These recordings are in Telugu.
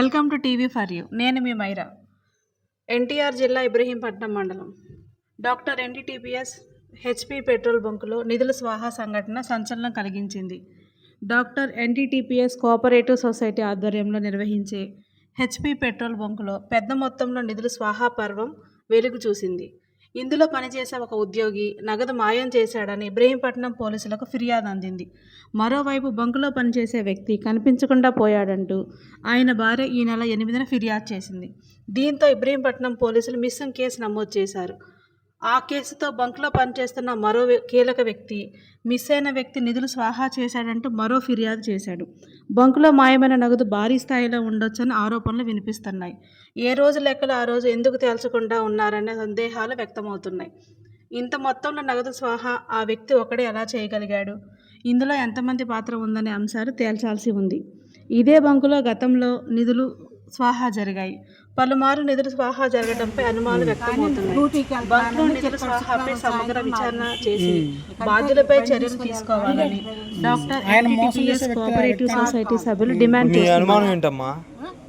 Welcome to TV for you. నేను మీ మైరా. ఎన్టీఆర్ జిల్లా ఇబ్రహీంపట్నం మండలం డాక్టర్ ఎన్టీపీఎస్ హెచ్పి పెట్రోల్ బంకులో నిధుల స్వాహా సంఘటన సంచలనం కలిగించింది. డాక్టర్ ఎన్టీపీఎస్ కోఆపరేటివ్ సొసైటీ ఆధ్వర్యంలో నిర్వహించే హెచ్పి పెట్రోల్ బంకులో పెద్ద మొత్తంలో నిధుల స్వాహా పర్వం వెలుగు చూసింది. ఇందులో పనిచేసే ఒక ఉద్యోగి నగదు మాయం చేశాడని ఇబ్రహీంపట్నం పోలీసులకు ఫిర్యాదు అందింది. మరోవైపు బంకులో పనిచేసే వ్యక్తి కనిపించకుండా పోయాడంటూ ఆయన భార్య ఈ నెల 8న ఫిర్యాదు చేసింది. దీంతో ఇబ్రహీంపట్నం పోలీసులు మిస్సింగ్ కేసు నమోదు చేశారు. ఆ కేసుతో బంకులో పనిచేస్తున్న మరో కీలక వ్యక్తి మిస్ అయిన వ్యక్తి నిధులు స్వాహా చేశాడంటూ మరో ఫిర్యాదు చేశాడు. బంకులో మాయమైన నగదు భారీ స్థాయిలో ఉండొచ్చని ఆరోపణలు వినిపిస్తున్నాయి. ఏ రోజు లెక్కలు ఆ రోజు ఎందుకు తేల్చకుండా ఉన్నారనే సందేహాలు వ్యక్తమవుతున్నాయి. ఇంత మొత్తంలో నగదు స్వాహా ఆ వ్యక్తి ఒకడే ఎలా చేయగలిగాడు, ఇందులో ఎంతమంది పాత్ర ఉందనే అంశాలు తేల్చాల్సి ఉంది. ఇదే బంకులో గతంలో నిధులు స్వాహా జరిగాయి. పలుమార్లు నిధులు స్వాహా జరగడంపై అనుమానాలు వ్యక్తమవుతున్నాయి. బంకులో నిధుల స్వాహాపై సమగ్ర విచారణ చేసి బాధ్యులపై చర్యలు తీసుకోవాలని డాక్టర్ ఎన్టీపీఎస్ కోఆపరేటివ్ సొసైటీ సభ్యులు డిమాండ్ చేస్తున్నారు.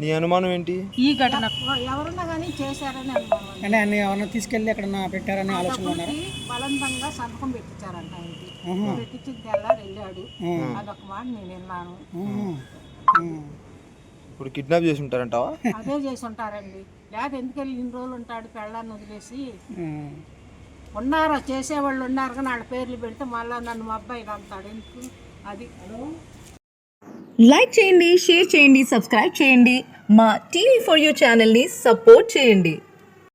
నీ అనుమానం ఏంటి? ఈ ఘటన ఎవరన్నా కానీ చేశారని అనుమానం. అన్ని ఎవరన్నా తీసుకెళ్ళి ఎక్కడ పెట్టారని ఆలోచన ఉన్నారు. బలవంతంగా సంతకం పెట్టించారంట. ఆయనకి పెట్టించి తెల్లారు వెళ్ళాడు. అదొక మాట నేను విన్నాను. ఇప్పుడు కిడ్నాప్ చేసి ఉంటారంటావా? అదే చేసి ఉంటారండి. లేదా ఎందుకెళ్ళి ఇన్ని రోజులు ఉంటాడు పెళ్ళాన్ని వదిలేసి. ఉన్నారు చేసేవాళ్ళు ఉన్నారు కానీ వాళ్ళ పేర్లు పెడితే మళ్ళీ నన్ను మా అబ్బాయి అంటాడు ఎందుకు. అది లైక్ చేయండి, షేర్ చేయండి, సబ్స్క్రైబ్ చేయండి. మా టీవీ ఫర్ యూ ఛానల్ని సపోర్ట్ చేయండి.